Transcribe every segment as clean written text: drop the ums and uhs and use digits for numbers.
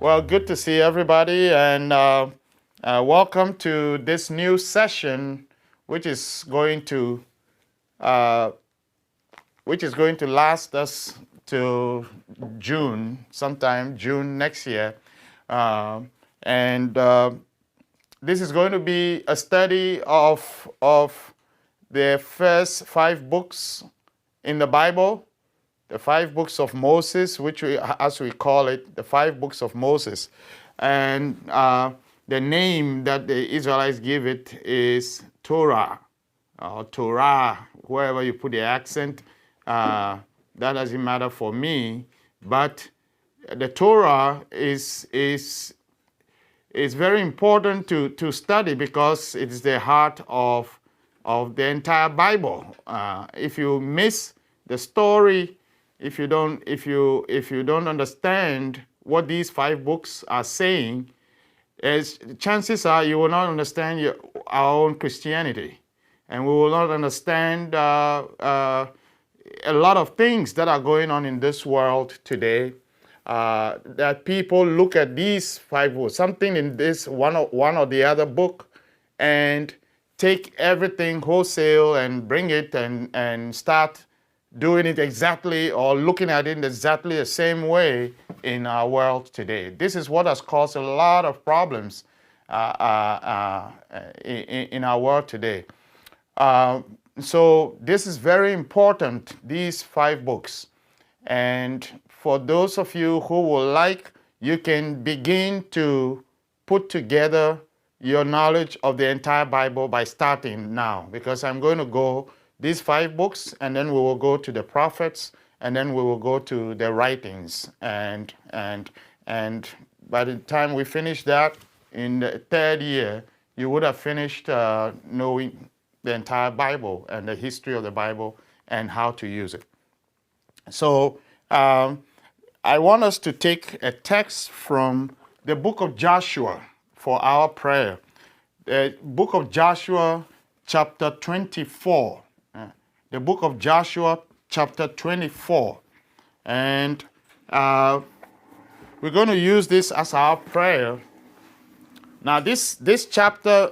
Well, good to see everybody, and welcome to this new session, which is going to uh, last us till June, sometime June next year, uh, and this is going to be a study of the first 5 books in the Bible, the 5 books of Moses, which we, as we call it, the 5 books of Moses. And the name that the Israelites give it is Torah, or Torah, wherever you put the accent. That doesn't matter for me. But the Torah is very important to study because it's the heart of the entire Bible. If you miss the story, if you don't understand what these 5 books are saying, chances are you will not understand our own Christianity, and we will not understand a lot of things that are going on in this world today. That people look at these 5 books, something in this one or the other book, and take everything wholesale and bring it and start doing it exactly or looking at it exactly the same way in our world today. This is what has caused a lot of problems in our world today. So this is very important, these 5 books. And for those of you who would like, you can begin to put together your knowledge of the entire Bible by starting now, because I'm going to go these 5 books, and then we will go to the prophets, and then we will go to the writings. And by the time we finish that, in the 3rd year, you would have finished knowing the entire Bible and the history of the Bible and how to use it. So I want us to take a text from the book of Joshua for our prayer. The book of Joshua, chapter 24. The book of Joshua, chapter 24. And we're going to use this as our prayer. Now, this chapter,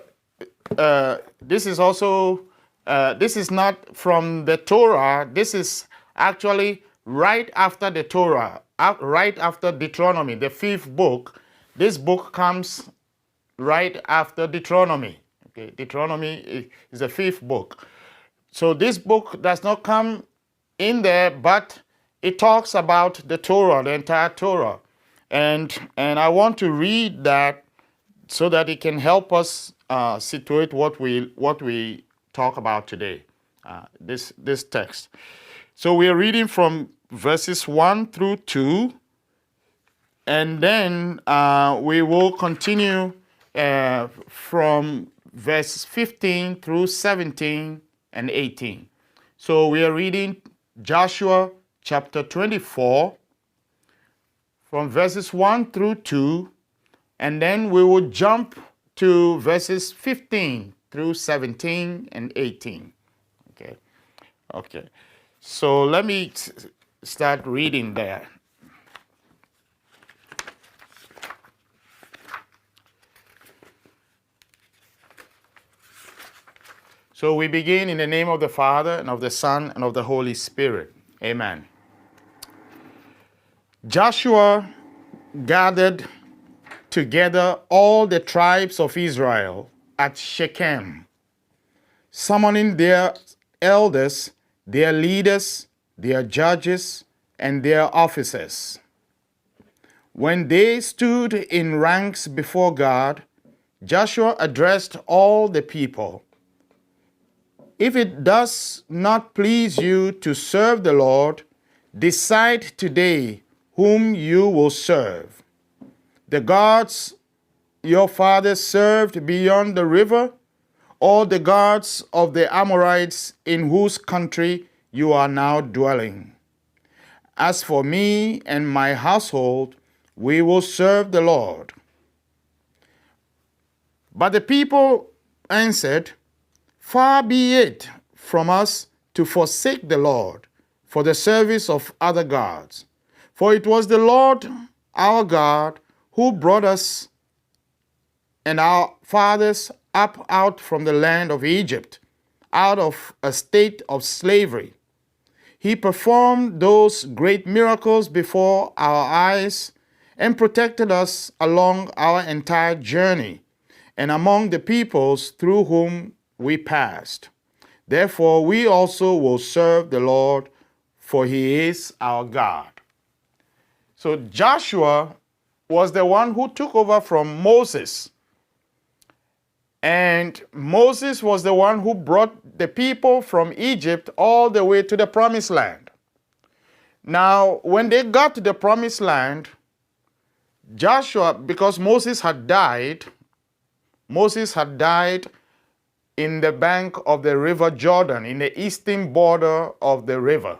this is also, this is not from the Torah. This is actually right after the Torah, right after Deuteronomy, the 5th book. This book comes right after Deuteronomy. Okay, Deuteronomy is the 5th book. So this book does not come in there, but it talks about the Torah, the entire Torah. And I want to read that so that it can help us situate what we talk about today, this text. So we are reading from verses 1 through 2, and then we will continue from verses 15 through 17 and 18. So we are reading Joshua chapter 24 from verses 1 through 2, and then we will jump to verses 15 through 17 and 18. Okay. So let me start reading there. So we begin in the name of the Father, and of the Son, and of the Holy Spirit. Amen. Joshua gathered together all the tribes of Israel at Shechem, summoning their elders, their leaders, their judges, and their officers. When they stood in ranks before God, Joshua addressed all the people. If it does not please you to serve the Lord, decide today whom you will serve. The gods your fathers served beyond the river, or the gods of the Amorites in whose country you are now dwelling. As for me and my household, we will serve the Lord. But the people answered, Far be it from us to forsake the Lord for the service of other gods. For it was the Lord our God who brought us and our fathers up out from the land of Egypt, out of a state of slavery. He performed those great miracles before our eyes and protected us along our entire journey and among the peoples through whom we passed. Therefore, we also will serve the Lord, for he is our God. So Joshua was the one who took over from Moses. And Moses was the one who brought the people from Egypt all the way to the promised land. Now, when they got to the promised land, Joshua, because Moses had died in the bank of the river Jordan, in the eastern border of the river.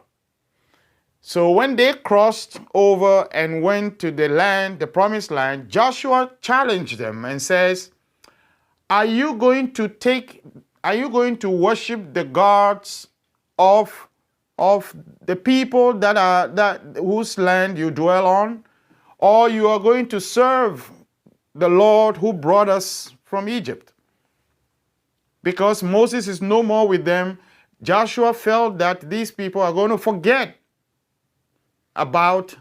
So when they crossed over and went to the land, the promised land, Joshua challenged them and says, Are you going to worship the gods of the people whose land you dwell on, or you are going to serve the Lord who brought us from Egypt? Because Moses is no more with them, Joshua felt that these people are going to forget about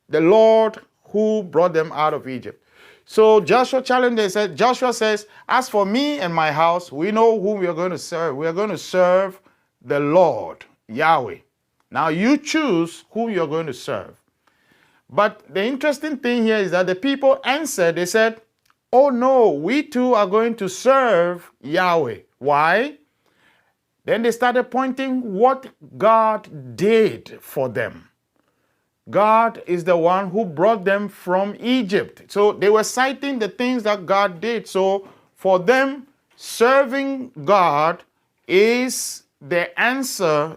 the Lord who brought them out of Egypt. So Joshua challenged them, said, Joshua says, as for me and my house, we know whom we are going to serve. We are going to serve the Lord, Yahweh. Now you choose who you're going to serve. But the interesting thing here is that the people answered, they said, oh no, we too are going to serve Yahweh. Why? Then they started pointing what God did for them. God is the one who brought them from Egypt. So they were citing the things that God did. So for them, serving God is their answer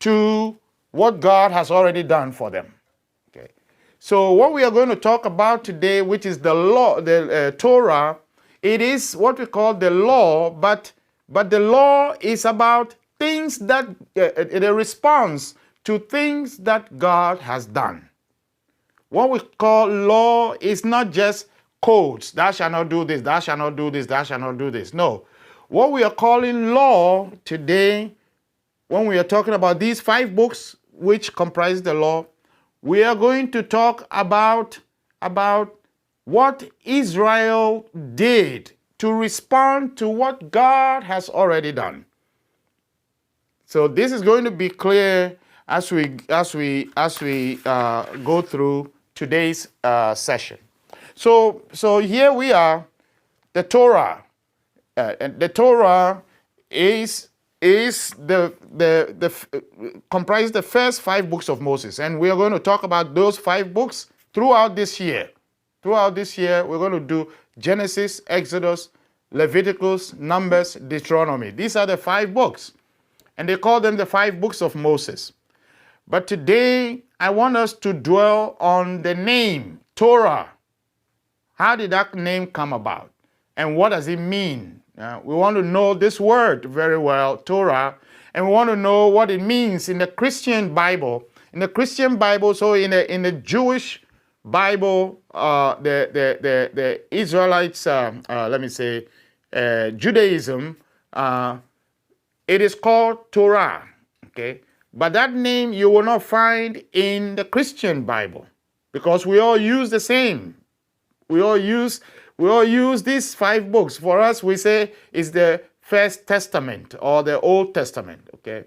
to what God has already done for them. Okay. So what we are going to talk about today, which is the law, the Torah, it is what we call the law, but the law is about things that, the response to things that God has done. What we call law is not just codes. Thou shalt not do this, thou shalt not do this, thou shalt not do this. No. What we are calling law today, when we are talking about these 5 books which comprise the law, we are going to talk about what Israel did to respond to what God has already done. So this is going to be clear as we go through today's session. So here we are, the Torah. And the Torah comprises the first 5 books of Moses, and we are going to talk about those 5 books throughout this year. Throughout this year, we're going to do Genesis, Exodus, Leviticus, Numbers, Deuteronomy. These are the 5 books, and they call them the 5 books of Moses. But today, I want us to dwell on the name, Torah. How did that name come about? And what does it mean? We want to know this word very well, Torah, and we want to know what it means in the Christian Bible. In the Christian Bible, so in the Jewish Bible, the Israelites, Judaism, it is called Torah, okay? But that name you will not find in the Christian Bible, because we all use the same. We all use these 5 books. For us, we say it's the First Testament or the Old Testament, okay?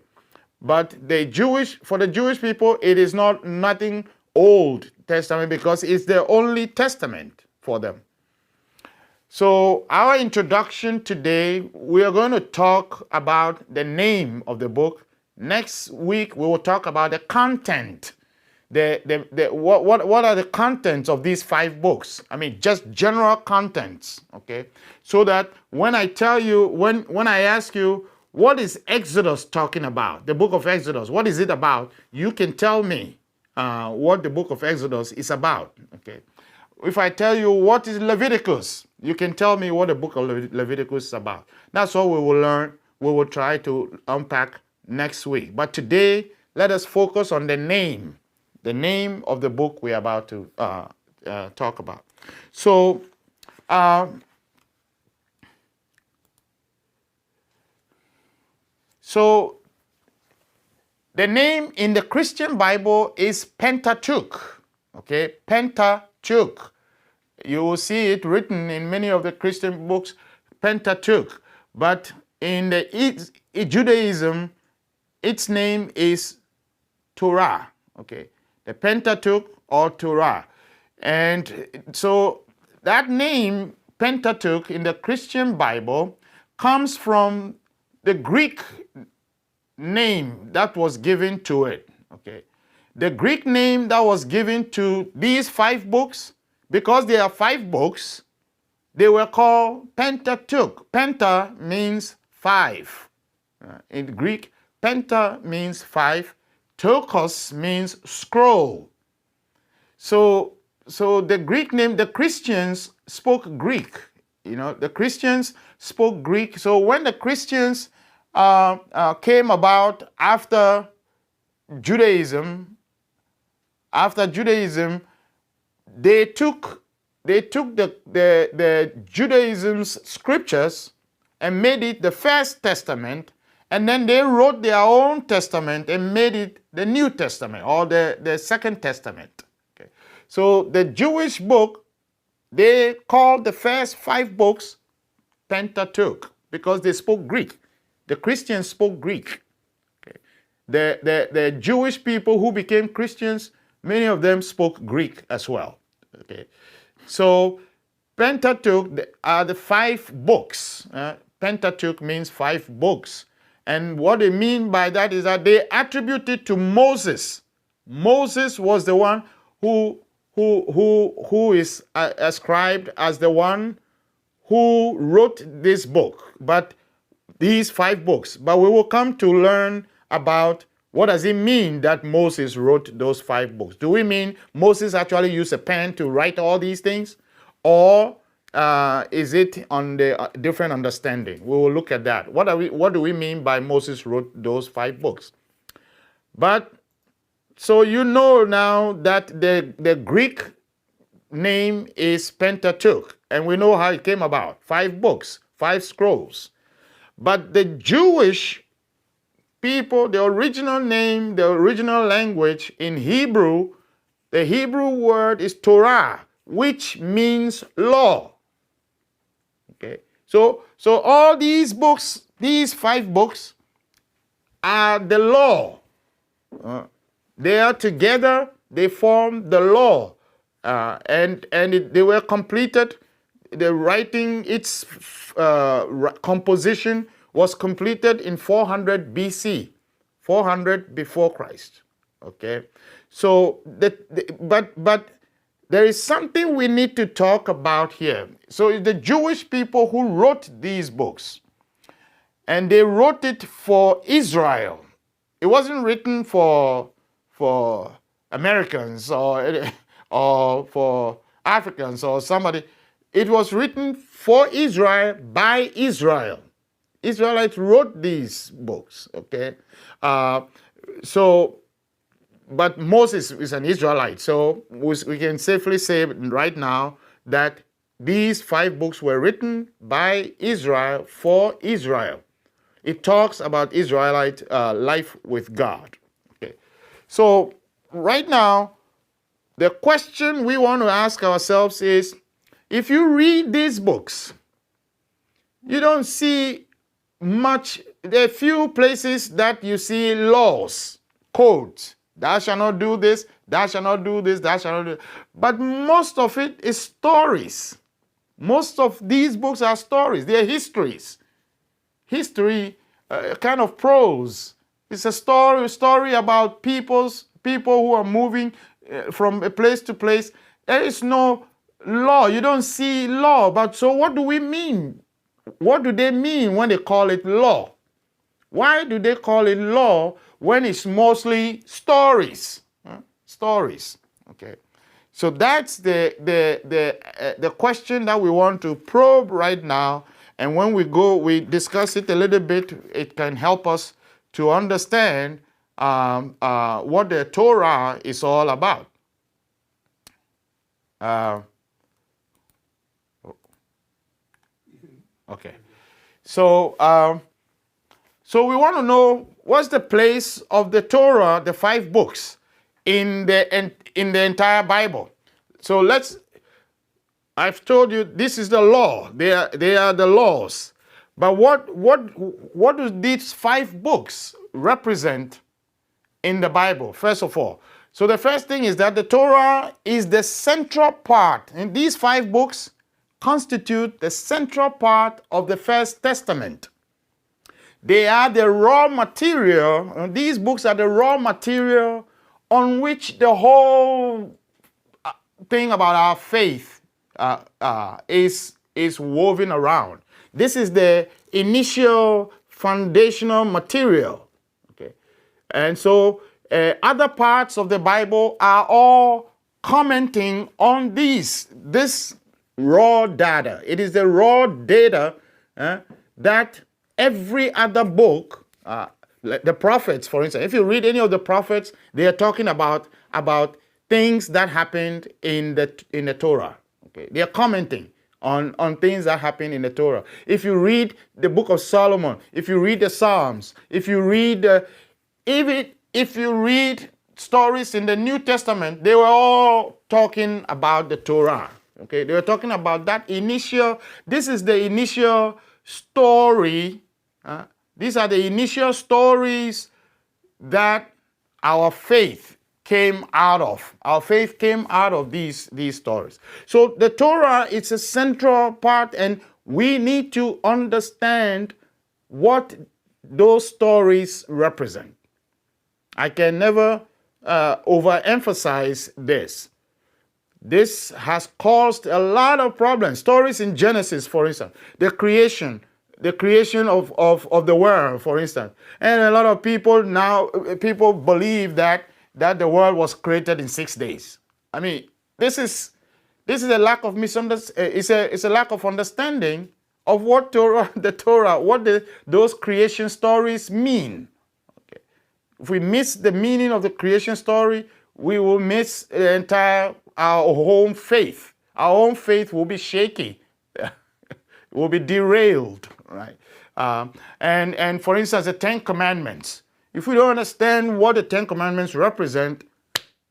But for the Jewish people, it is nothing Old Testament, because it's the only testament for them. So our introduction today, we are going to talk about the name of the book. Next week, we will talk about the content. What are the contents of these 5 books? I mean, just general contents, okay? So that when I tell you, when I ask you, what is Exodus talking about? The book of Exodus, what is it about? You can tell me what the book of Exodus is about, okay? If I tell you what is Leviticus, you can tell me what the book of Leviticus is about. That's what we will learn. We will try to unpack next week. But today, let us focus on the name of the book we're about to talk about. So, so the name in the Christian Bible is Pentateuch. Okay, Pentateuch. You will see it written in many of the Christian books, Pentateuch. But in the Judaism, its name is Torah. Okay, the Pentateuch or Torah. And so that name, Pentateuch, in the Christian Bible comes from the Greek name that was given to it. Okay, the Greek name that was given to these 5 books, because there are 5 books, they were called Pentateuch. Penta means 5. In Greek, Penta means 5. Teuchos means scroll. So the Greek name, the Christians spoke Greek. The Christians spoke Greek. So when the Christians came about after Judaism, they took the Judaism's scriptures and made it the First Testament, and then they wrote their own testament and made it the New Testament or the Second Testament. Okay. So the Jewish book, they called the first 5 books Pentateuch because they spoke Greek. The Christians spoke Greek. Okay. The Jewish people who became Christians, many of them spoke Greek as well. Okay. So Pentateuch are the 5 books. Pentateuch means 5 books. And what they mean by that is that they attribute it to Moses. Moses was the one who is ascribed as the one who wrote this book, but these 5 books. But we will come to learn about what does it mean that Moses wrote those 5 books. Do we mean Moses actually used a pen to write all these things? Or is it on the different understanding? We will look at that. What do we mean by Moses wrote those 5 books? But so you know now that the Greek name is Pentateuch, and we know how it came about. 5 books, 5 scrolls. But the Jewish people, the original name, the original language in Hebrew, the Hebrew word is Torah, which means law. Okay, so all these books, these 5 books, are the law. They are together, they form the law, they were completed. The writing, its composition was completed in 400 BC, 400 before Christ. Okay, so but there is something we need to talk about here. So it's the Jewish people who wrote these books, and they wrote it for Israel. It wasn't written for Americans or for Africans or somebody. It was written for Israel by Israel. Israelites wrote these books. Okay, but Moses is an Israelite, so we can safely say right now that these 5 books were written by Israel for Israel. It talks about Israelite life with God. Okay, so right now, the question we want to ask ourselves is, if you read these books, you don't see much. There are few places that you see laws, codes. Thou shalt not do this, thou shalt not do this, thou shalt not do this. But most of it is stories. Most of these books are stories. They are histories. History, kind of prose. It's a story about people who are moving from a place to place. There is no law. You don't see law. But so what do we mean? What do they mean when they call it law? Why do they call it law when it's mostly stories? Stories. Okay. So that's the question that we want to probe right now. And when we discuss it a little bit, it can help us to understand what the Torah is all about. Uh, okay. So, so we want to know what's the place of the Torah, the 5 books, in the entire Bible. So I've told you this is the law. They are the laws. But what do these 5 books represent in the Bible, first of all? So the first thing is that the Torah is the central part, and these 5 books constitute the central part of the First Testament. They are the raw material, and these books are the raw material on which the whole thing about our faith is woven around. This is the initial foundational material. Okay, and so other parts of the Bible are all commenting on this raw data. It is the raw data that every other book, like the prophets, for instance, if you read any of the prophets, they are talking about things that happened in the Torah. Okay, they are commenting on things that happen in the Torah. If you read the book of Solomon, if you read the Psalms, if you read even if you read stories in the New Testament, they were all talking about the Torah. Okay, they were talking about that initial. This is the initial story. These are the initial stories that our faith came out of. Our faith came out of these stories. So the Torah is a central part, and we need to understand what those stories represent. I can never overemphasize this. This has caused a lot of problems. Stories in Genesis, for instance, the creation of the world, for instance. And a lot of people believe that the world was created in 6 days. I mean, this is a lack of it's a lack of understanding of what those creation stories mean. Okay. If we miss the meaning of the creation story, we will miss our own faith. Our own faith will be shaky. Will be derailed, right? And for instance, the 10 Commandments. If we don't understand what the 10 Commandments represent,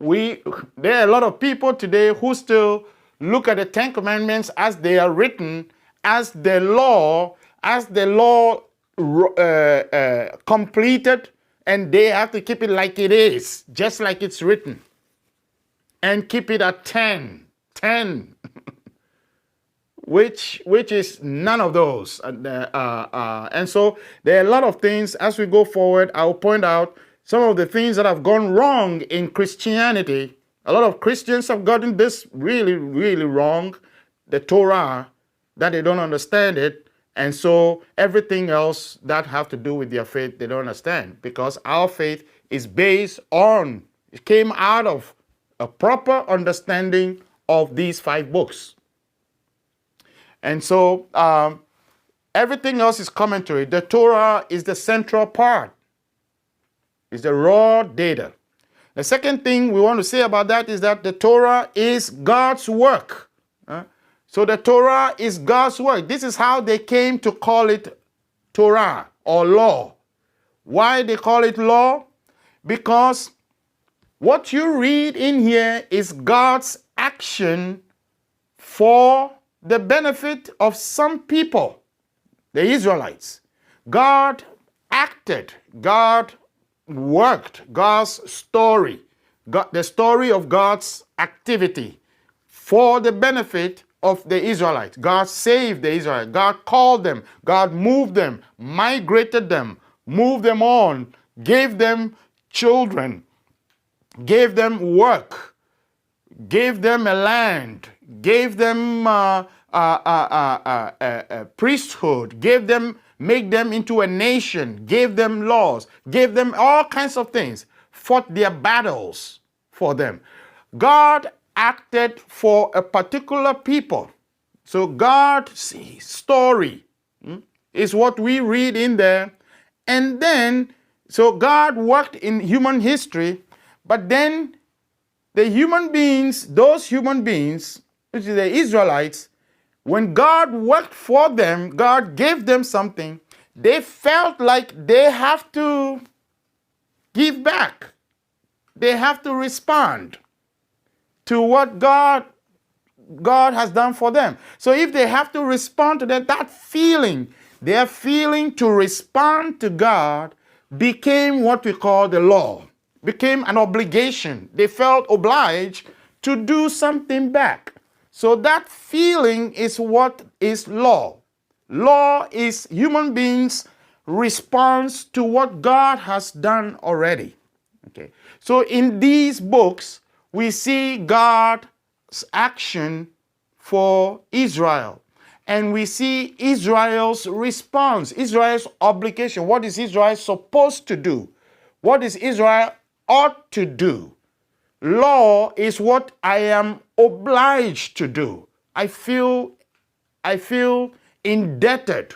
there are a lot of people today who still look at the 10 Commandments as they are written, as the law completed, and they have to keep it like it is, just like it's written, and keep it at 10. Which is none of those. And so there are a lot of things. As we go forward, I'll point out some of the things that have gone wrong in Christianity. A lot of Christians have gotten this really, really wrong, the Torah, that they don't understand it. And so everything else that have to do with their faith, they don't understand, because our faith is based on, it came out of a proper understanding of these 5 books. And so everything else is commentary. The Torah is the central part. It's the raw data. The second thing we want to say about that is that the Torah is God's work. So the Torah is God's work. This is how they came to call it Torah or law. Why they call it law? Because what you read in here is God's action for the benefit of some people, the Israelites. God acted, God worked, God's story, the story of God's activity for the benefit of the Israelites. God saved the Israelites. God called them. God moved them, migrated them, moved them on, gave them children, gave them work, gave them a land, gave them priesthood, made them into a nation, gave them laws, gave them all kinds of things, fought their battles for them. God acted for a particular people. So God's story is what we read in there. And then, so God worked in human history, but then the human beings, those human beings, which is the Israelites, when God worked for them, God gave them something, they felt like they have to give back. They have to respond to what God has done for them. So if they have to respond to that feeling, their feeling to respond to God became what we call the law, became an obligation. They felt obliged to do something back. So that feeling is what is law. Law is human beings' response to what God has done already. Okay. So in these books, we see God's action for Israel. And we see Israel's response, Israel's obligation. What is Israel supposed to do? What is Israel ought to do? Law is what I am obliged to do. I feel indebted.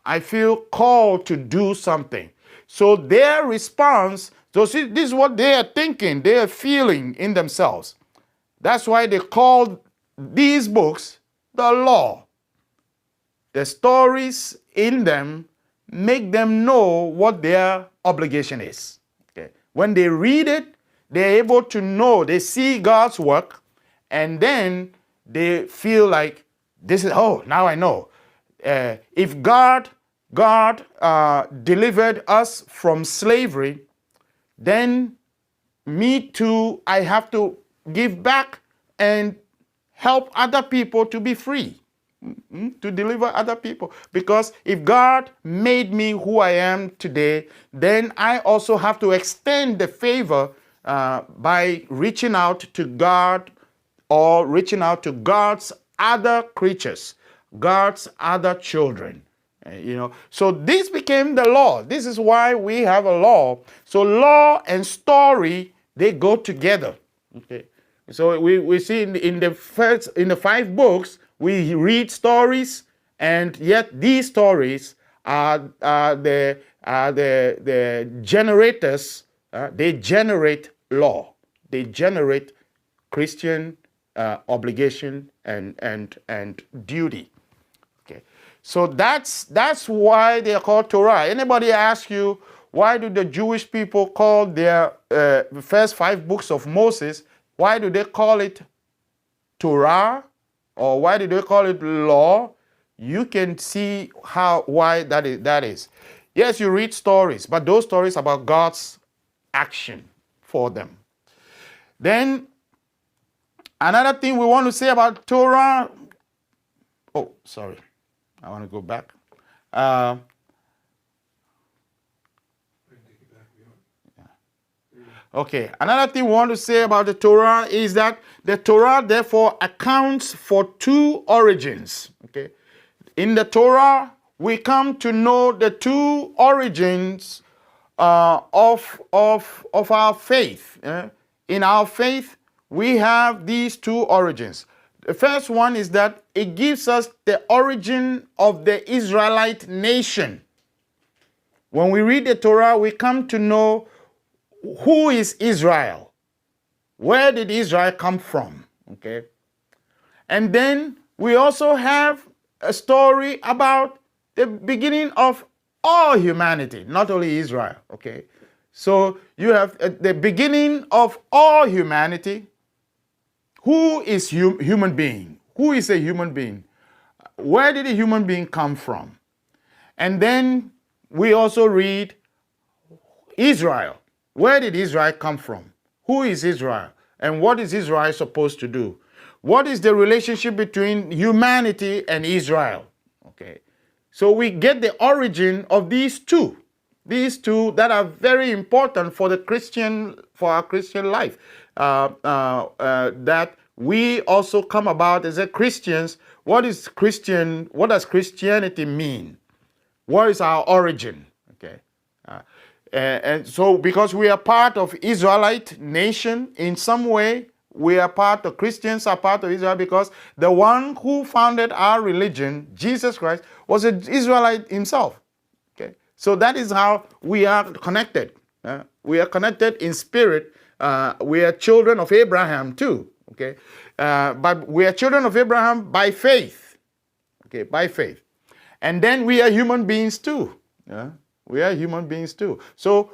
I feel called to do something. So their response, so see, this is what they are thinking, they are feeling in themselves. That's why they call these books the law. The stories in them make them know what their obligation is. Okay. When they read it, they're able to know, they see God's work, and then they feel like, this is, oh, now I know. If God delivered us from slavery, then me too, I have to give back and help other people to be free, to deliver other people. Because if God made me who I am today, then I also have to extend the favor by reaching out to God or reaching out to God's other creatures, God's other children. So this became the law. This is why we have a law. So law and story, they go together. Okay. So we see in the 5 books, we read stories, and yet these stories are the generators. They generate law. They generate Christian obligation and duty. Okay. So that's why they are called Torah. Anybody ask you, why do the Jewish people call their first 5 books of Moses, why do they call it Torah? Or why do they call it law? You can see why that is. Yes, you read stories, but those stories are about God's action for them. Then another thing we want to say about Torah. Oh, sorry. I want to go back. Okay, another thing we want to say about the Torah is that the Torah therefore accounts for 2 origins. Okay, in the Torah we come to know the 2 origins of our faith. In our faith we have these 2 origins. The first one is that it gives us the origin of the Israelite nation. When we read the Torah, we come to know who is Israel? Where did Israel come from? Okay. And then we also have a story about the beginning of all humanity, not only Israel. Okay. So you have the beginning of all humanity. Who is human being? Who is a human being? Where did a human being come from? And then we also read Israel. Where did Israel come from? Who is Israel? And what is Israel supposed to do? What is the relationship between humanity and Israel? Okay. So we get the origin of these two that are very important for our Christian life. That we also come about as Christians. What does Christianity mean? What is our origin? Okay. And so because we are part of Israelite nation in some way, Christians are part of Israel because the one who founded our religion, Jesus Christ, was an Israelite himself. Okay. So that is how we are connected. We are connected in spirit we are children of Abraham too. Okay, but we are children of Abraham by faith. Okay, by faith, and then we are human beings too. Yeah? We are human beings too. So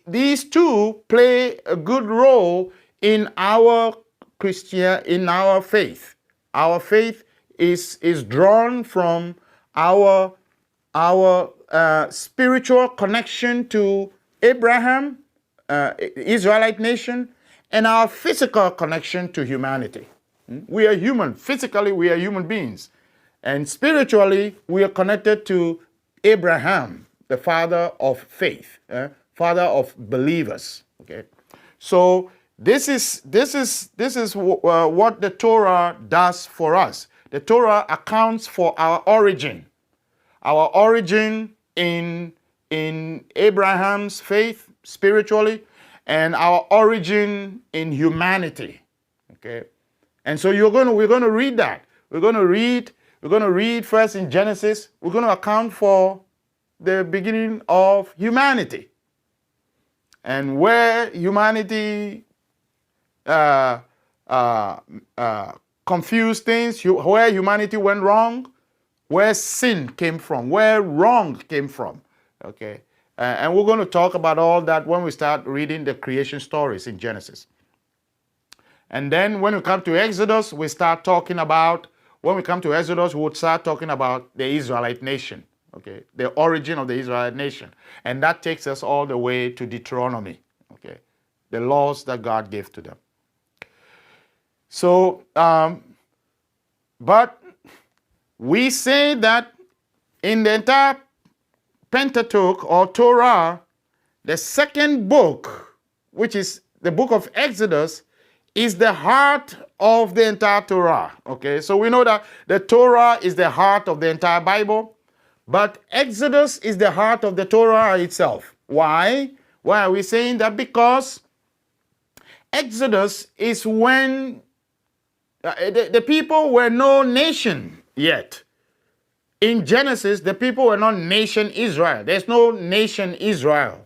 these two play a good role in our in our faith. Our faith is drawn from our spiritual connection to Abraham, Israelite nation, and our physical connection to humanity. We are human. Physically, we are human beings. And spiritually, we are connected to Abraham, the father of faith, father of believers. Okay, so this is what the Torah does for us. The Torah accounts for our origin in Abraham's faith spiritually, and our origin in humanity. Okay, and so we're going to read that. We're going to read first in Genesis. We're going to account for the beginning of humanity and where humanity confused things, where humanity went wrong, where sin came from, where wrong came from. Okay, and we're going to talk about all that when we start reading the creation stories in Genesis. And then when we come to Exodus, we start talking about, when we come to Exodus, we would start talking about the Israelite nation, okay, the origin of the Israelite nation. And that takes us all the way to Deuteronomy, okay, the laws that God gave to them. So, but we say that in the entire Pentateuch or Torah, the second book, which is the book of Exodus, is the heart of the entire Torah. Okay, so we know that the Torah is the heart of the entire Bible, but Exodus is the heart of the Torah itself. Why? Why are we saying that? Because Exodus is when the people were no nation yet. In Genesis, the people were not nation Israel. There's no nation Israel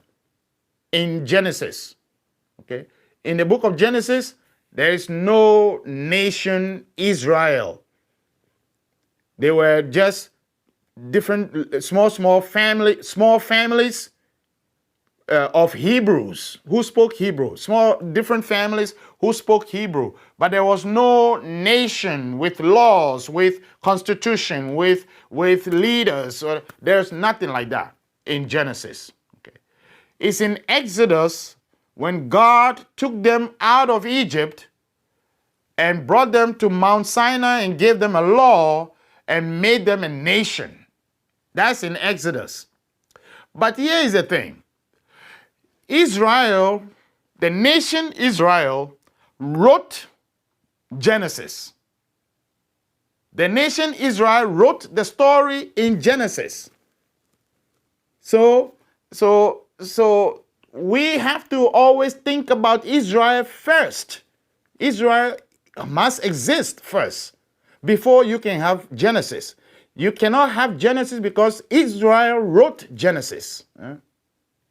in Genesis. Okay, in the book of Genesis, there is no nation Israel. They were just different small families of Hebrews who spoke Hebrew. Different families who spoke Hebrew. But there was no nation with laws, with constitution, with leaders. There's nothing like that in Genesis. Okay. It's in Exodus when God took them out of Egypt and brought them to Mount Sinai and gave them a law and made them a nation. That's in Exodus. But here is the thing. Israel, the nation Israel, wrote Genesis. The nation Israel wrote the story in Genesis. So we have to always think about Israel first. Israel must exist first before you can have Genesis. You cannot have Genesis because Israel wrote Genesis.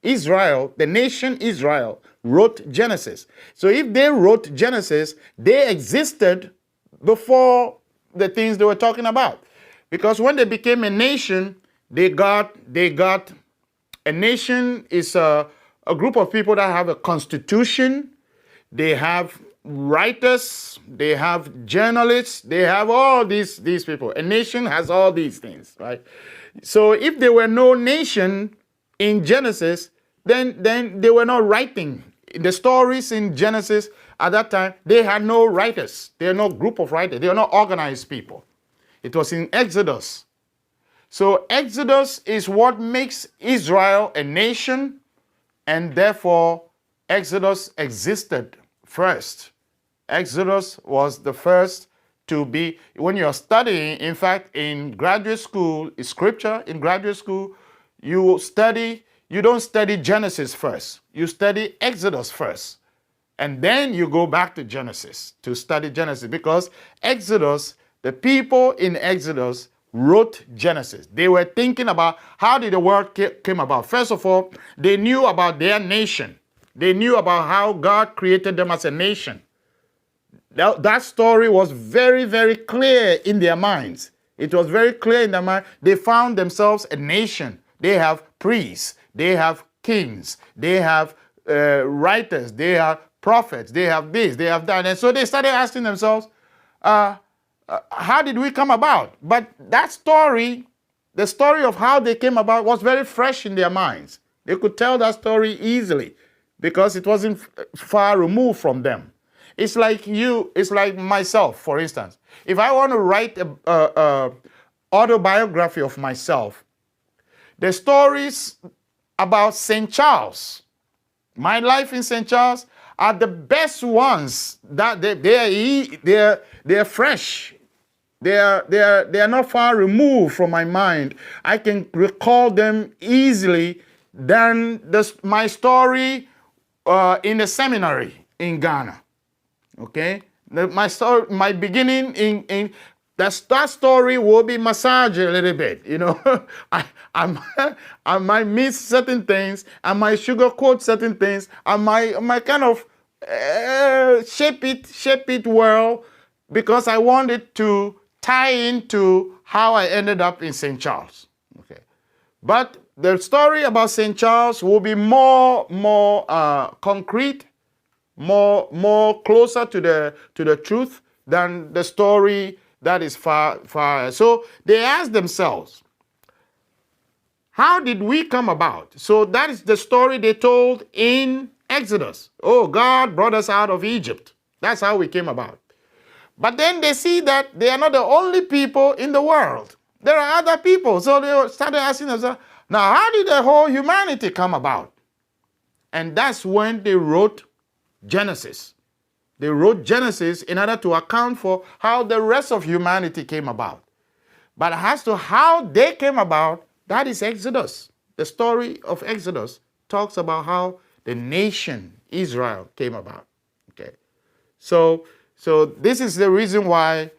Israel, the nation Israel, wrote Genesis. So if they wrote Genesis, they existed before the things they were talking about. Because when they became a nation, they got a nation is a group of people that have a constitution, they have writers, they have journalists, they have all these people. A nation has all these things, right? So if there were no nation in Genesis, then they were not writing. The stories in Genesis at that time, they had no writers. They are no group of writers. They are not organized people. It was in Exodus. So Exodus is what makes Israel a nation, and therefore Exodus existed first. Exodus was the first to be, when you're studying, in fact, in graduate school, scripture, in graduate school, you don't study Genesis first. You study Exodus first. And then you go back to Genesis to study Genesis, because Exodus, the people in Exodus wrote Genesis. They were thinking about how did the world came about. First of all, they knew about their nation. They knew about how God created them as a nation. That story was very, very clear in their minds. It was very clear in their mind. They found themselves a nation. They have priests. They have kings. They have writers. They have prophets. They have this. They have that. And so they started asking themselves, how did we come about? But that story, the story of how they came about, was very fresh in their minds. They could tell that story easily because it wasn't far removed from them. It's like myself, for instance. If I want to write a autobiography of myself, the stories about St. Charles, my life in St. Charles, are the best ones. That they're fresh. They are not far removed from my mind. I can recall them easily than my story in the seminary in Ghana. Okay, my beginning in that story will be massaged a little bit. You know, I might miss certain things. I might sugarcoat certain things. I might kind of shape it well because I want it to tie into how I ended up in St. Charles. Okay, but the story about St. Charles will be more concrete, more closer to the truth than the story that is far. So they asked themselves, how did we come about? So that is the story they told in Exodus. Oh, God brought us out of Egypt. That's how we came about. But then they see that they are not the only people in the world. There are other people. So they started asking themselves, now how did the whole humanity come about? And that's when they wrote Genesis. They wrote Genesis in order to account for how the rest of humanity came about. But as to how they came about, that is Exodus. The story of Exodus talks about how the nation Israel came about. Okay, so this is the reason why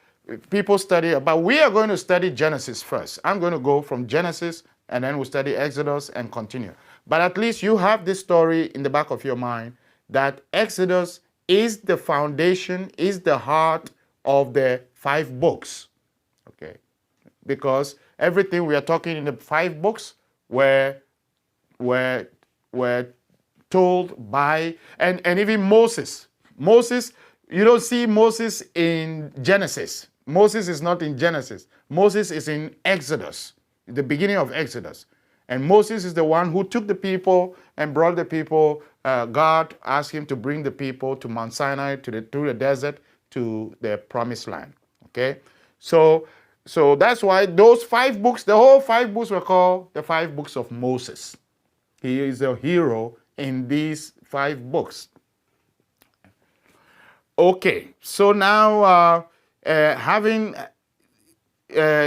people study. But we are going to study Genesis first. I'm going to go from Genesis and then we'll study Exodus and continue. But at least you have this story in the back of your mind that Exodus is the foundation, is the heart of the 5 books. Okay, because everything we are talking in the 5 books were told by, and even Moses. Moses, you don't see Moses in Genesis. Moses is not in Genesis. Moses is in Exodus, the beginning of Exodus. And Moses is the one who took the people and brought the people. God asked him to bring the people to Mount Sinai, through the desert, to the promised land. Okay? So that's why those 5 books, the whole 5 books were called the 5 books of Moses. He is a hero in these 5 books. Okay, so now having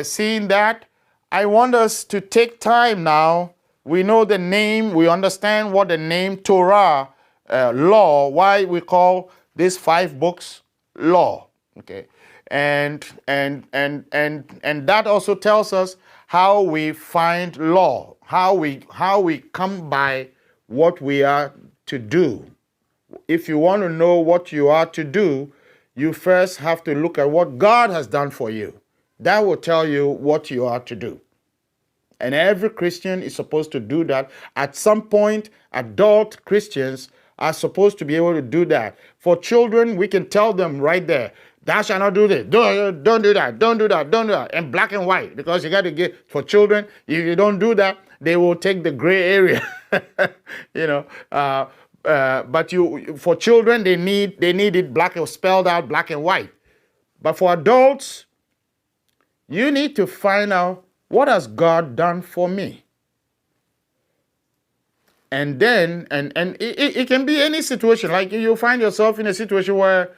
seen that, I want us to take time now. We know the name, we understand what the name Torah, law, why we call these 5 books law. Okay, and that also tells us how we find law, how we come by what we are to do. If you want to know what you are to do, you first have to look at what God has done for you. That will tell you what you are to do. And every Christian is supposed to do that. At some point, adult Christians are supposed to be able to do that. For children, we can tell them right there, thou shalt not do this. Don't do that. Don't do that. Don't do that. And black and white, because you got to get, for children, if you don't do that, they will take the gray area. You know, but for children, they need it black, spelled out black and white. But for adults, you need to find out, what has God done for me? And then, and it can be any situation. Like you find yourself in a situation where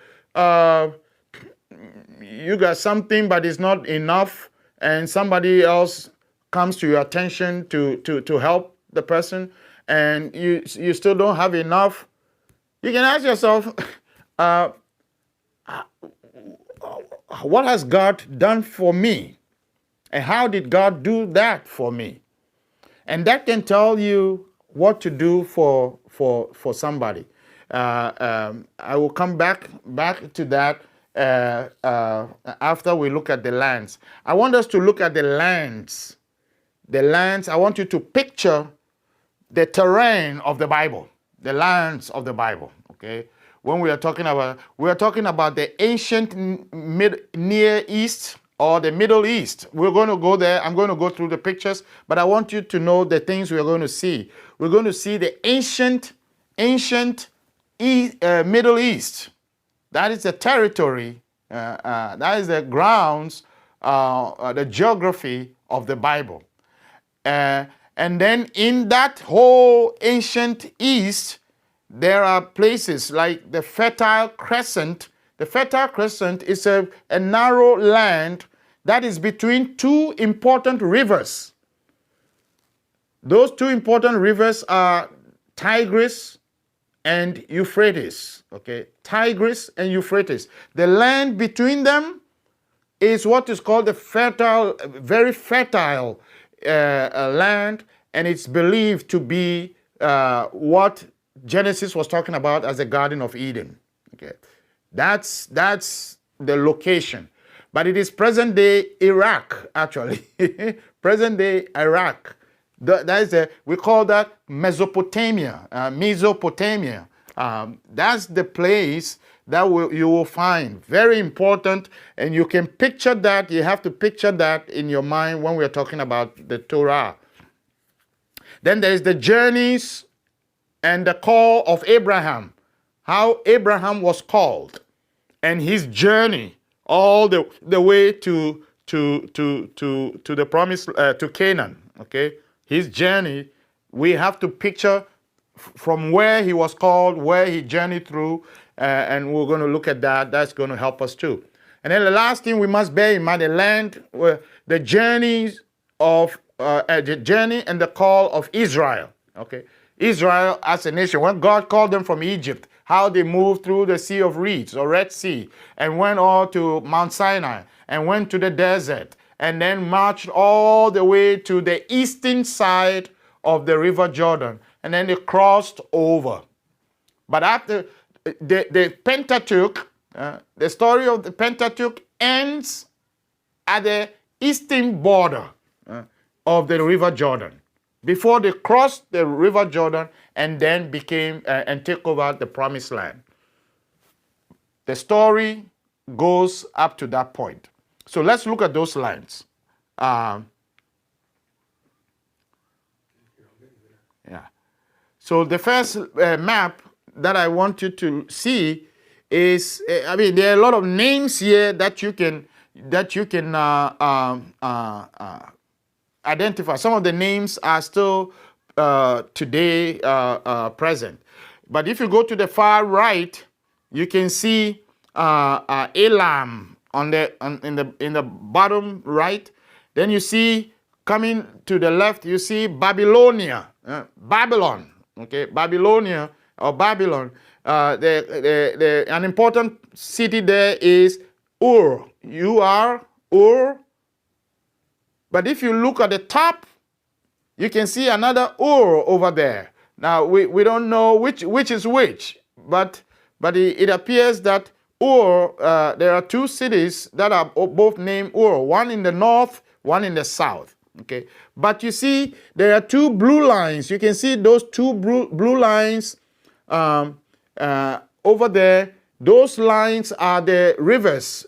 you got something, but it's not enough, and somebody else comes to your attention to help the person, and you still don't have enough. You can ask yourself, what has God done for me? And how did God do that for me? And that can tell you what to do for for somebody. I will come back to that after we look at the lands. I want us to look at the lands. The lands, I want you to picture the terrain of the Bible, the lands of the Bible, okay? When we are talking about the ancient Near East or the Middle East. We're going to go there. I'm going to go through the pictures, but I want you to know the things we're going to see. We're going to see the ancient Middle East. That is the territory, that is the grounds, the geography of the Bible. And then in that whole ancient East, there are places like the Fertile Crescent. The Fertile Crescent is a narrow land that is between two important rivers. Those two important rivers are Tigris and Euphrates. Okay, Tigris and Euphrates. The land between them is what is called the fertile, very fertile land, and it's believed to be what Genesis was talking about as the Garden of Eden. Okay, that's the location, but it is present day Iraq actually, present day Iraq. We call that Mesopotamia. Mesopotamia. That's the place that you will find. Very important, and you can picture that. You have to picture that in your mind when we are talking about the Torah. Then there is the journeys and the call of Abraham. How Abraham was called, and his journey all the way to the promise to Canaan. Okay, his journey. We have to picture from where he was called, where he journeyed through, and we're going to look at that. That's going to help us too. And then the last thing we must bear in mind, the land, the journeys of the journey and the call of Israel. Okay, Israel as a nation. When God called them from Egypt, how they moved through the Sea of Reeds or Red Sea, and went all to Mount Sinai, and went to the desert, and then marched all the way to the eastern side of the River Jordan, and then they crossed over. But after the Pentateuch, the story of the Pentateuch ends at the eastern border of the River Jordan, before they crossed the River Jordan and then became and take over the Promised Land. The story goes up to that point. So let's look at those lines. Yeah. So the first map that I want you to see is, I mean, there are a lot of names here that you can identify. Some of the names are still today present. But if you go to the far right, you can see Elam in the bottom right. Then you see, coming to the left, you see Babylonia, Babylon. Okay, Babylonia or Babylon. An important city there is Ur. Ur. But if you look at the top, you can see another Ur over there. Now we don't know which is which, but it appears that Ur, there are two cities that are both named Ur, one in the north, one in the south. Okay, but you see there are two blue lines. You can see those two blue lines over there. Those lines are the rivers,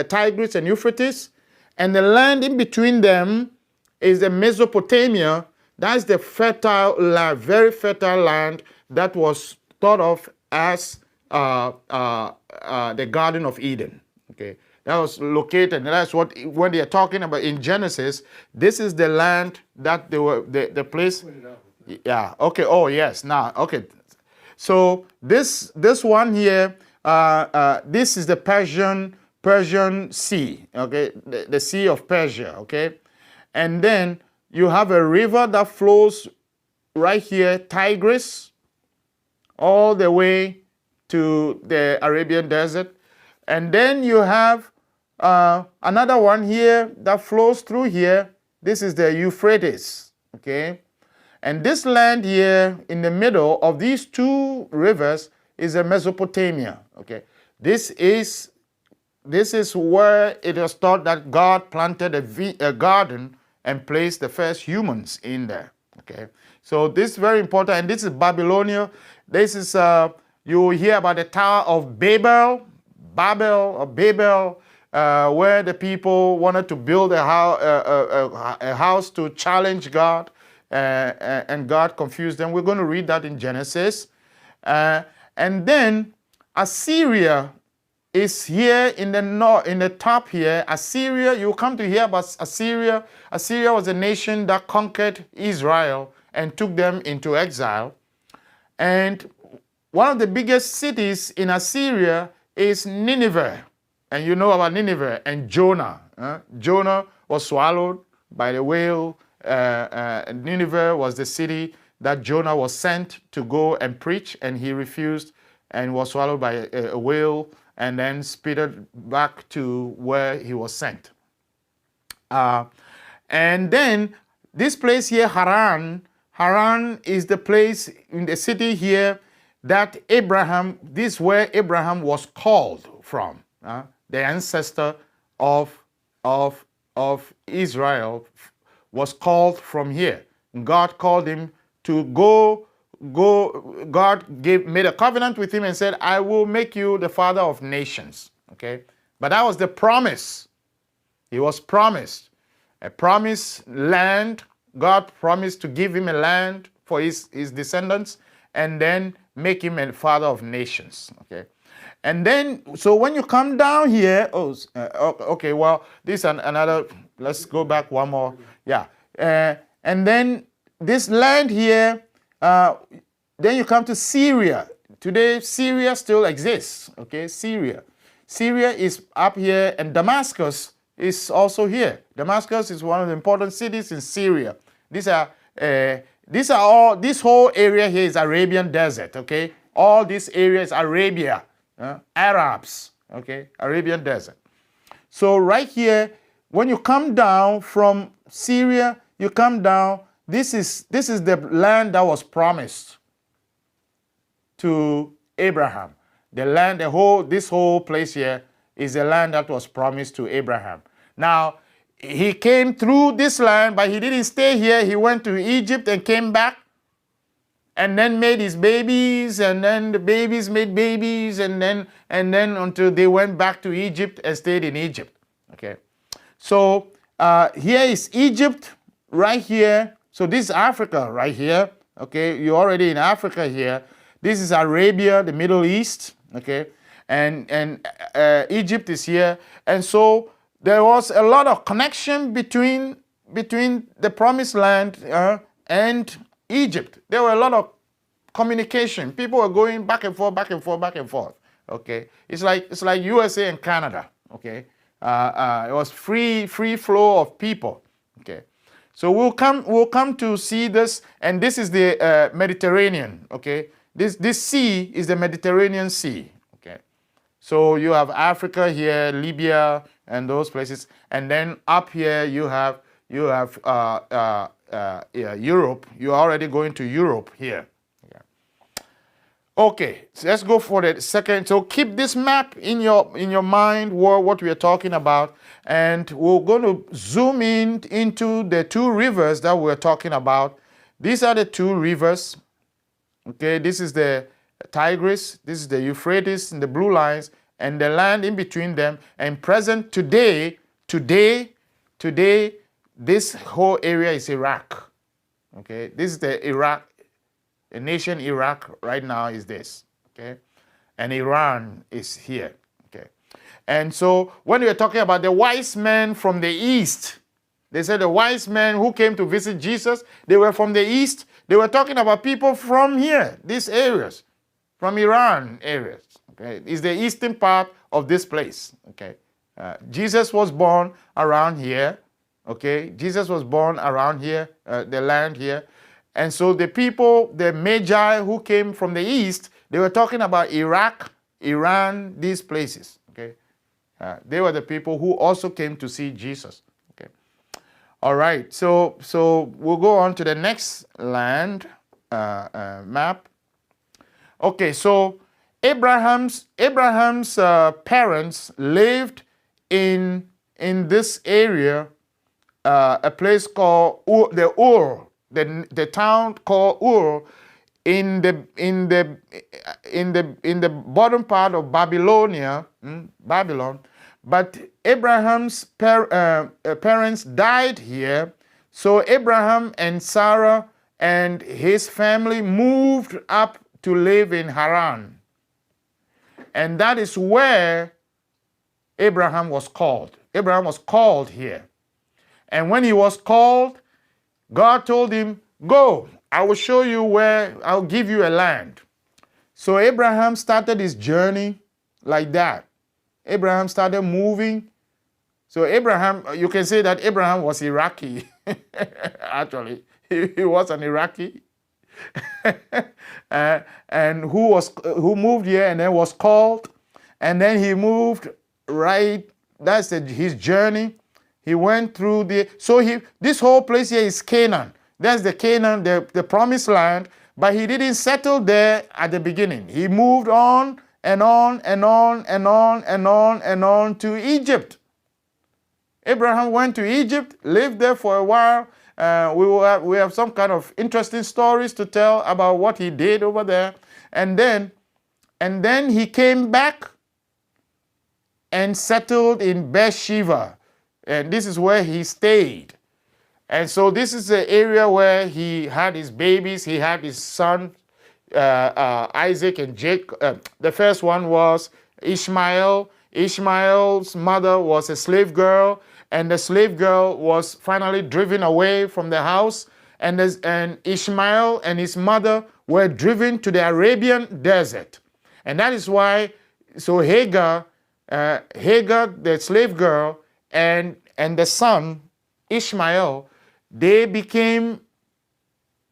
Tigris and Euphrates, and the land in between them is the Mesopotamia. That's the fertile land, very fertile land that was thought of as the Garden of Eden. Okay, that was located, and that's what when they are talking about in Genesis. This is the land that they were the place. Yeah. Okay. Oh yes. Now. Okay. So this one here, this is the Persian Sea. Okay, the Sea of Persia. Okay, and then you have a river that flows right here, Tigris, all the way to the Arabian desert. And then you have another one here that flows through here. This is the Euphrates, okay? And this land here in the middle of these two rivers is a Mesopotamia. Okay, this is where it was thought that God planted a garden and placed the first humans in there. Okay, so this is very important, and this is Babylonia. This is you will hear about the Tower of Babel, where the people wanted to build a house to challenge God, and God confused them. We're going to read that in Genesis. And then Assyria is here in the north, in the top here. Assyria, you come to hear about Assyria. Assyria was a nation that conquered Israel and took them into exile. And one of the biggest cities in Assyria is Nineveh. And you know about Nineveh and Jonah. Jonah was swallowed by the whale. Nineveh was the city that Jonah was sent to go and preach, and he refused and was swallowed by a whale and then spitted back to where he was sent. And then this place here, Haran is the place in the city here that Abraham, this is where Abraham was called from. The ancestor of Israel was called from here. God called him to go. God made a covenant with him and said, I will make you the father of nations. Okay, but that was the promise. He was promised a promised land. God promised to give him a land for his descendants and then make him a father of nations. Okay. And then, so when you come down here, okay, well, this and another, let's go back one more. Yeah. And then this land here, then you come to Syria. Today, Syria still exists, okay, Syria. Syria is up here, and Damascus is also here. Damascus is one of the important cities in Syria. This whole area here is Arabian desert, okay? All this area is Arabia. Arabs, okay, Arabian desert. So right here, when you come down from Syria, you come down. This is the land that was promised to Abraham. The land, this whole place here is the land that was promised to Abraham. Now, he came through this land, but he didn't stay here. He went to Egypt and came back, and then made his babies, and then the babies made babies, and then until they went back to Egypt and stayed in Egypt. Okay, so here is Egypt right here. So this is Africa right here. Okay, you're already in Africa here. This is Arabia, the Middle East. Okay, and Egypt is here, and so there was a lot of connection between the Promised Land and Egypt. There were a lot of communication. People were going back and forth, back and forth, back and forth. Okay, it's like USA and Canada. Okay, it was free flow of people. Okay, so we'll come to see this, and this is the Mediterranean. Okay, this sea is the Mediterranean Sea. Okay, so you have Africa here, Libya, and those places, and then up here you have Europe. You're already going to Europe here. Okay, so let's go for the second. So keep this map in your mind, what we are talking about, and we're going to zoom into the two rivers that we're talking about. These are the two rivers. Okay, this is the Tigris, this is the Euphrates, and the blue lines, and the land in between them. And present today, this whole area is Iraq. Okay, this is the Iraq. The nation Iraq right now is this, okay? And Iran is here, okay? And so when we are talking about the wise men from the east, they said the wise men who came to visit Jesus, they were from the east. They were talking about people from here, these areas, from Iran areas, okay? It's the eastern part of this place, okay? Jesus was born around here, okay? Jesus was born around here, the land here. And so the people, the Magi who came from the east, they were talking about Iraq, Iran, these places. Okay, they were the people who also came to see Jesus. Okay, All right, so we'll go on to the next land map. Okay, so Abraham's parents lived in this area, a place called the town called Ur, in the bottom part of Babylonia, Babylon. But Abraham's parents died here, so Abraham and Sarah and his family moved up to live in Haran. And that is where Abraham was called. Abraham was called here. And when he was called, God told him, go, I will show you where, I'll give you a land. So Abraham started his journey like that. Abraham started moving. So Abraham, you can say that Abraham was Iraqi. Actually, he was an Iraqi. And who moved here and then was called. And then he moved right, that's his journey. He went through this whole place here is Canaan. That's the Canaan, the promised land, but he didn't settle there at the beginning. He moved on and on and on and on and on and on to Egypt. Abraham went to Egypt, lived there for a while. We have some kind of interesting stories to tell about what he did over there. And then he came back and settled in Beersheba. And this is where he stayed. And so this is the area where he had his babies. He had his son, Isaac and Jacob. The first one was Ishmael. Ishmael's mother was a slave girl, and the slave girl was finally driven away from the house. And Ishmael and his mother were driven to the Arabian desert. And that is why, so Hagar, the slave girl, and the son, Ishmael, they became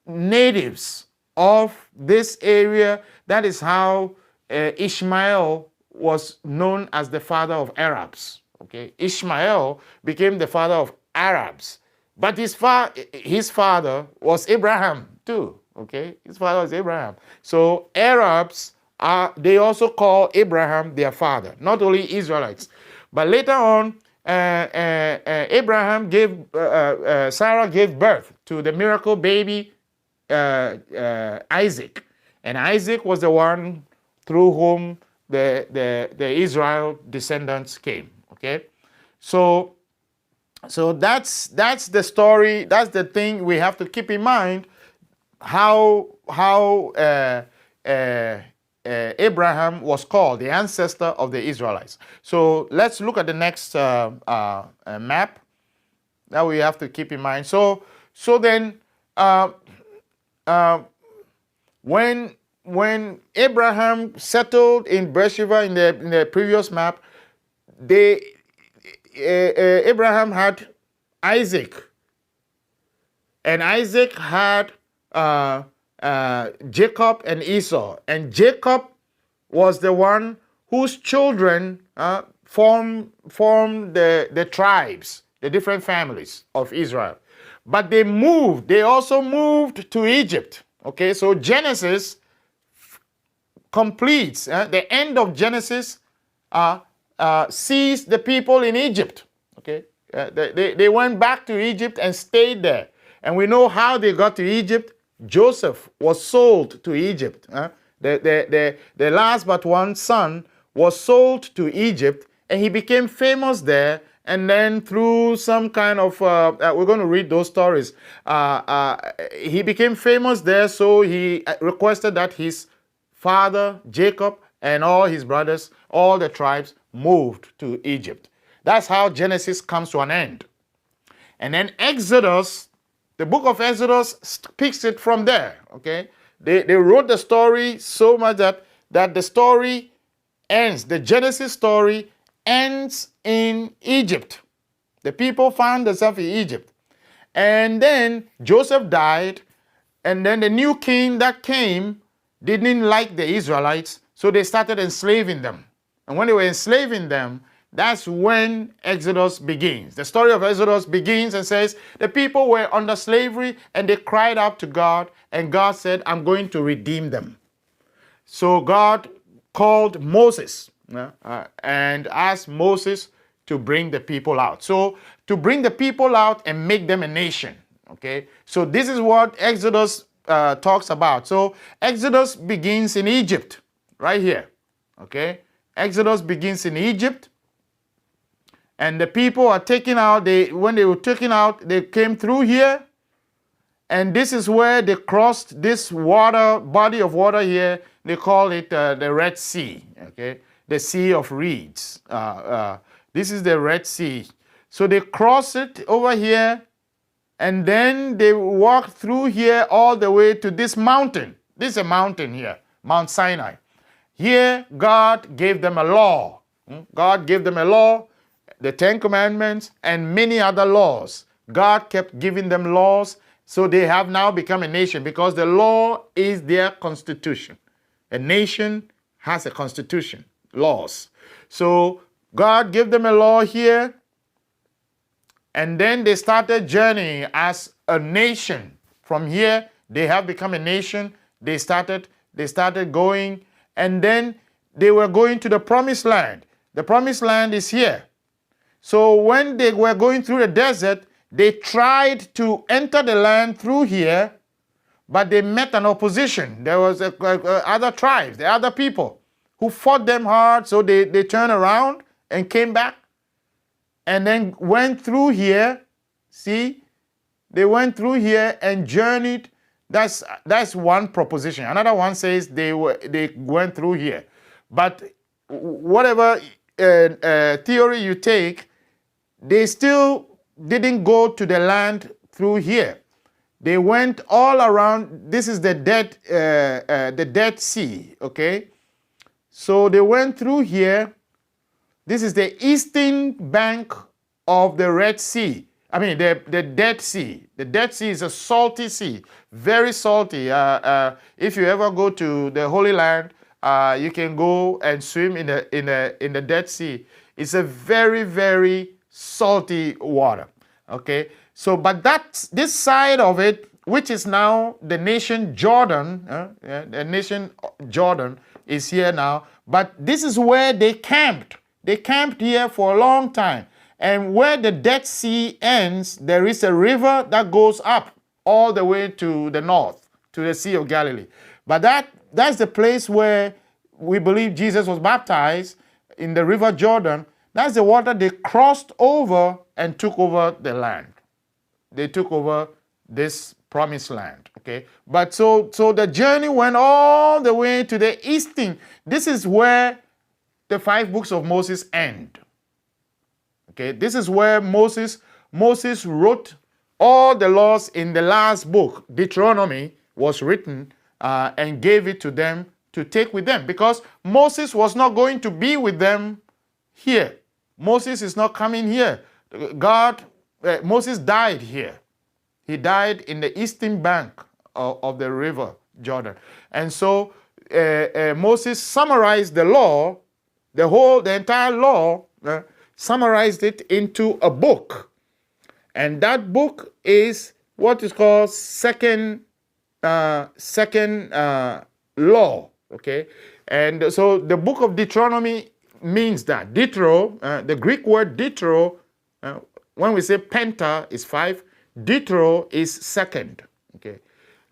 natives of this area. That is how Ishmael was known as the father of Arabs. Okay, Ishmael became the father of Arabs, but his father was Abraham too. Okay, his father was Abraham. So Arabs they also call Abraham their father, not only Israelites, but later on. Sarah gave birth to the miracle baby Isaac, and Isaac was the one through whom the Israel descendants came. Okay, so that's the story. That's the thing we have to keep in mind. How Abraham was called the ancestor of the Israelites. So let's look at the next map that we have to keep in mind. So then when Abraham settled in Beersheba in the previous map, Abraham had Isaac, and Isaac had Jacob and Esau, and Jacob was the one whose children formed the tribes, the different families of Israel. But they also moved to Egypt. Okay, so Genesis completes, the end of Genesis sees the people in Egypt. Okay, they went back to Egypt and stayed there. And we know how they got to Egypt. Joseph was sold to Egypt. The last but one son was sold to Egypt, and he became famous there. And then through some kind of, we're going to read those stories. He became famous there, so he requested that his father, Jacob, and all his brothers, all the tribes, moved to Egypt. That's how Genesis comes to an end. And then Exodus, the book of Exodus picks it from there, okay? They wrote the story so much that the story ends, the Genesis story ends in Egypt. The people found themselves in Egypt. And then Joseph died, and then the new king that came didn't like the Israelites, so they started enslaving them. And when they were enslaving them, That's when Exodus begins. The story of Exodus begins and says the people were under slavery and they cried out to God, and God said, I'm going to redeem them. So God called Moses and asked Moses to bring the people out. So to bring the people out and make them a nation. Okay, so this is what Exodus talks about. So Exodus begins in Egypt, right here. Okay, Exodus begins in Egypt. And the people are taken out. When they were taken out, they came through here. And this is where they crossed this body of water here. They call it the Red Sea, okay? The Sea of Reeds. This is the Red Sea. So they cross it over here, and then they walk through here all the way to this mountain. This is a mountain here, Mount Sinai. Here, God gave them a law. God gave them a law, the Ten Commandments, and many other laws. God kept giving them laws, so they have now become a nation because the law is their constitution. A nation has a constitution, laws. So God gave them a law here, and then they started journeying as a nation. From here, they have become a nation. They started going, and then they were going to the promised land. The promised land is here. So when they were going through the desert, they tried to enter the land through here, but they met an opposition. There was other tribes, the other people who fought them hard, so they turned around and came back and then went through here. See, they went through here and journeyed. That's one proposition. Another one says they went through here. But whatever theory you take, they still didn't go to the land through here. They went all around. This is the Dead Sea, okay? So they went through here. This is the eastern bank of the Red Sea. I mean, the Dead Sea. The Dead Sea is a salty sea, very salty. If you ever go to the Holy Land, you can go and swim in the Dead Sea. It's a very, very salty water. Okay, so but this side of it, which is now the nation Jordan, the nation Jordan is here now. But this is where they camped. They camped here for a long time. And where the Dead Sea ends, there is a river that goes up all the way to the north, to the Sea of Galilee. But that's the place where we believe Jesus was baptized, in the river Jordan. That's the water they crossed over and took over the land. They took over this promised land, okay? But so the journey went all the way to the eastern. This is where the 5 books of Moses end. Okay, this is where Moses wrote all the laws in the last book. Deuteronomy was written and gave it to them to take with them, because Moses was not going to be with them here. Moses is not coming here. Moses died here. He died in the eastern bank of the river Jordan. And so Moses summarized the law, the entire law, summarized it into a book. And that book is what is called second law, okay? And so the book of Deuteronomy means that. Deutero, the Greek word deutero, when we say penta is 5, deutero is second, okay?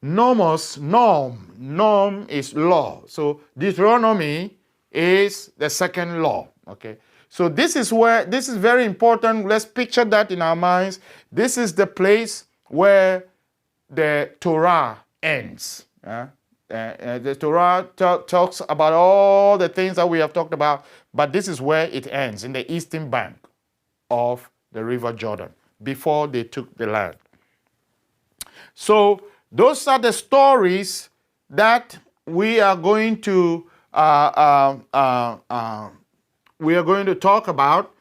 Nomos, norm is law. So Deuteronomy is the second law, okay? So this is very important. Let's picture that in our minds. This is the place where the Torah ends. The Torah talks about all the things that we have talked about, but this is where it ends, in the eastern bank of the river Jordan, before they took the land. So those are the stories that we are going to talk about,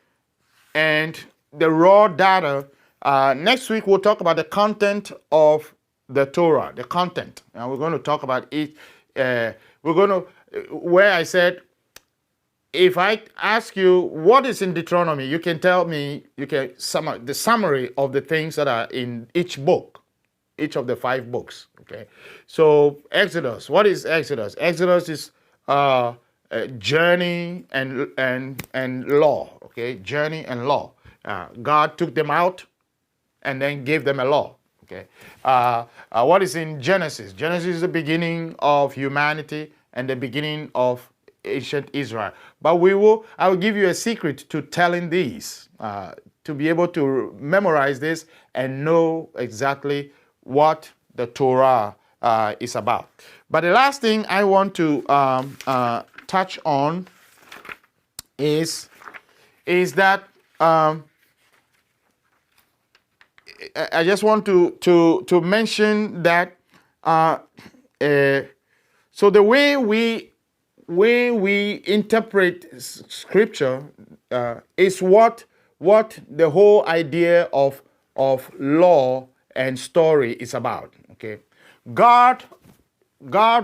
and the raw data. Next week we'll talk about the content of the Torah, the content. And we're going to talk about it. We're going to, where I said if I ask you what is in Deuteronomy, you can tell me, the summary of the things that are in each book, each of the 5 books. Okay, so Exodus. What is Exodus? Exodus is journey and law. Okay, journey and law. God took them out and then gave them a law. Okay, what is in Genesis? Genesis is the beginning of humanity and the beginning of ancient Israel. But I will give you a secret to telling these, to be able to memorize this and know exactly what the Torah is about. But the last thing I want to touch on is that I just want to mention that so the way we interpret scripture is what the whole idea of law and story is about. Okay, God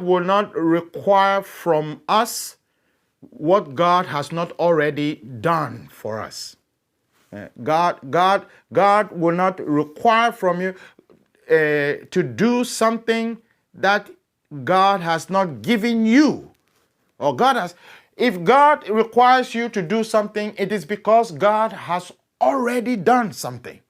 will not require from us what God has not already done for us. God will not require from you to do something that God has not given you. Or if God requires you to do something, it is because God has already done something.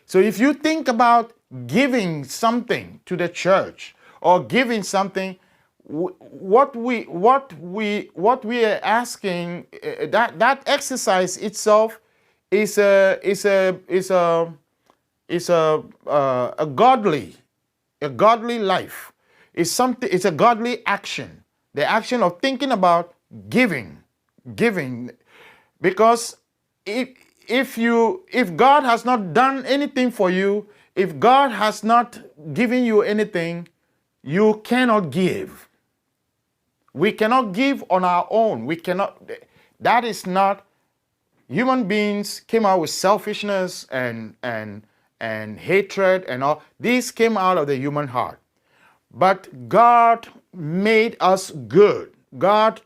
So if you think about giving something to the church or giving something, what we are asking, that exercise itself is a godly life. It's a godly action. The action of thinking about giving, because if God has not done anything for you, if God has not given you anything, you cannot give. We cannot give on our own. We cannot. That is not. Human beings came out with selfishness and hatred and all. These came out of the human heart. But God made us good. God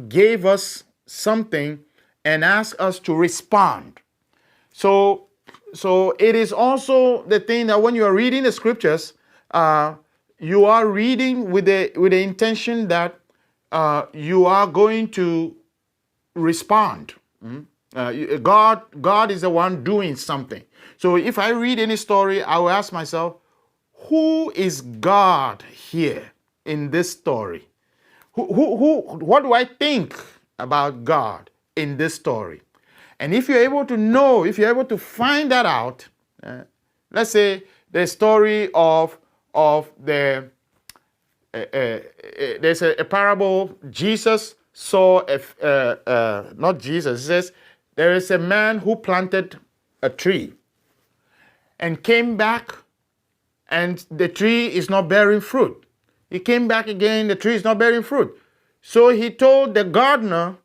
gave us something and asked us to respond. So it is also the thing that when you are reading the scriptures, you are reading with the intention that you are going to respond. God is the one doing something. So if I read any story, I will ask myself, who is God here in this story? What do I think about God in this story? And if you're able to know, if you're able to find that out, let's say the story of there's a parable. Jesus saw not Jesus. It says there is a man who planted a tree and came back, and the tree is not bearing fruit. He came back again, the tree is not bearing fruit. So he told the gardener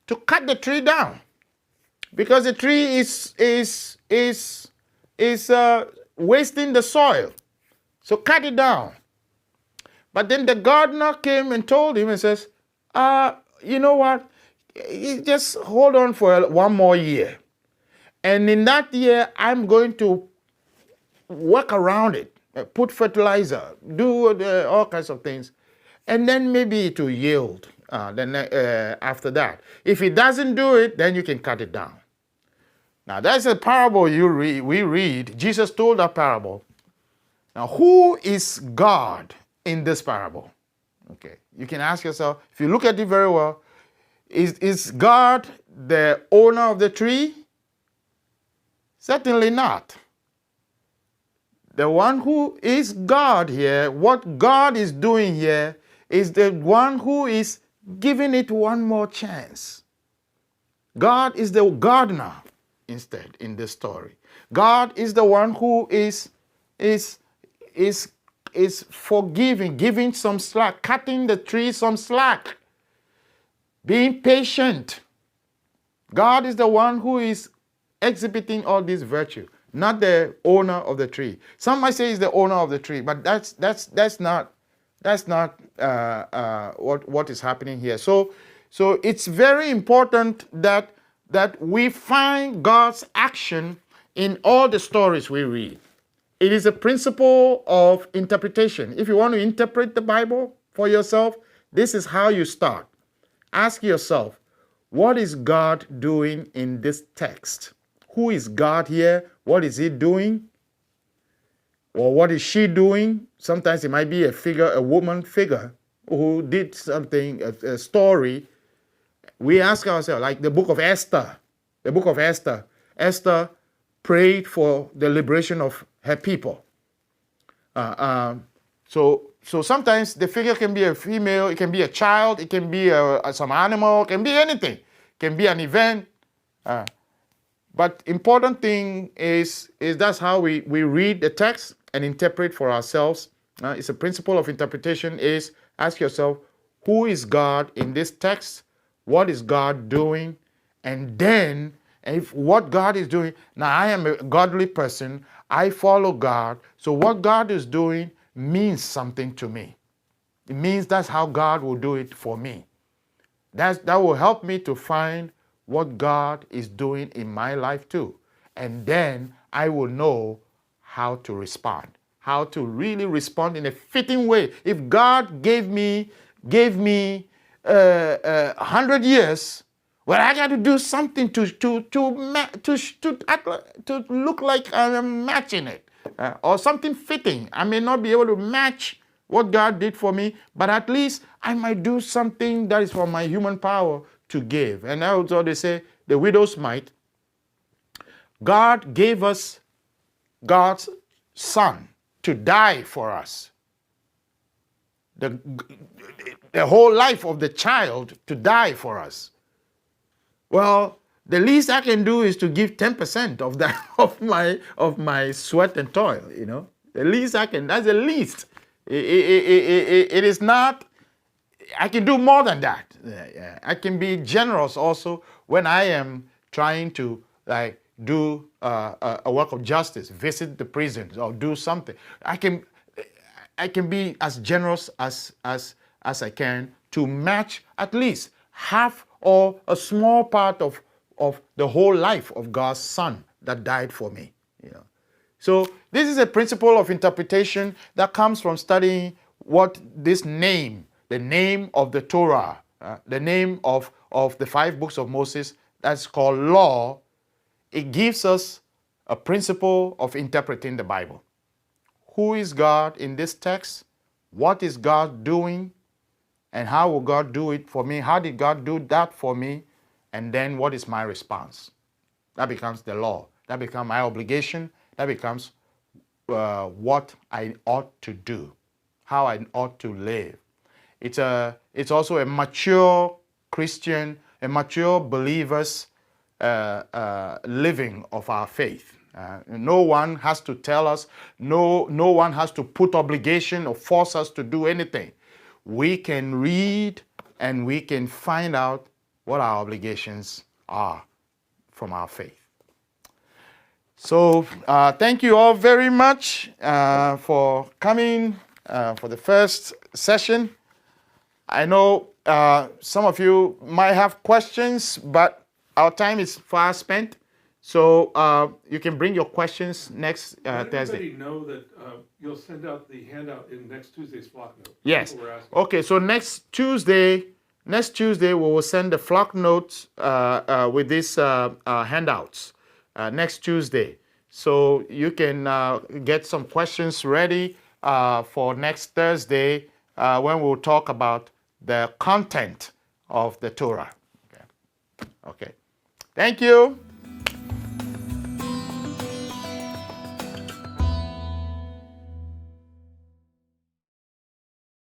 to cut the tree down because the tree is wasting the soil. So cut it down. But then the gardener came and told him and says, you know what? Just hold on for one more year. And in that year, I'm going to work around it, put fertilizer, do all kinds of things. And then maybe it will yield after that. If it doesn't do it, then you can cut it down. Now, that's a parable we read. Jesus told that parable. Now, who is God in this parable? Okay, you can ask yourself, if you look at it very well, is God the owner of the tree? Certainly not. The one who is God here, what God is doing here, is the one who is giving it one more chance. God is the gardener instead in this story. God is the one who is forgiving, giving some slack, cutting the tree some slack, being patient. God is the one who is exhibiting all this virtue, not the owner of the tree. Some might say he's the owner of the tree, but that's not That's not what is happening here. So it's very important that we find God's action in all the stories we read. It is a principle of interpretation. If you want to interpret the Bible for yourself, this is how you start. Ask yourself, what is God doing in this text? Who is God here? What is he doing? Or what is she doing? Sometimes it might be a figure, a woman figure who did something, a story. We ask ourselves, like the book of Esther. The book of Esther. Esther prayed for the liberation of her people. So sometimes the figure can be a female, it can be a child, it can be some animal, it can be anything. It can be an event. But important thing is that's how we read the text and interpret for ourselves. It's a principle of interpretation is ask yourself, who is God in this text? What is God doing? And then if what God is doing, now I am a godly person, I follow God, so what God is doing means something to me. It means that's how God will do it for me. That will help me to find what God is doing in my life too. And then I will know how to respond, how to really respond in a fitting way. If God gave me 100 years, well, I got to do something to look like I'm matching it, or something fitting. I may not be able to match what God did for me, but at least I might do something that is from my human power to give. And also they say the widow's mite. God gave us God's Son to die for us. The whole life of the child to die for us. Well, the least I can do is to give 10% of that of my sweat and toil. The least I can. That's the least. It is not. I can do more than that. I can be generous also when I am trying to do a work of justice, visit the prisons or do something. I can be as generous as I can to match at least half or a small part of the whole life of God's Son that died for me. So this is a principle of interpretation that comes from studying what this name, the name of the Torah, the name of the 5 books of Moses, that's called law. It gives us a principle of interpreting the Bible. Who is God in this text? What is God doing? And how will God do it for me? How did God do that for me? And then what is my response? That becomes the law. That becomes my obligation. That becomes what I ought to do, how I ought to live. It's also a mature Christian, a mature believer's living of our faith. No one has to tell us, no one has to put obligation or force us to do anything. We can read and we can find out what our obligations are from our faith. So thank you all very much for coming for the first session. I know some of you might have questions, but our time is far spent. So you can bring your questions next Thursday. Everybody know that you'll send out the handout in next Tuesday's flock note. Yes. Okay. So next Tuesday we will send the flock notes with these handouts next Tuesday. So you can get some questions ready for next Thursday when we'll talk about the content of the Torah. Okay. Thank you.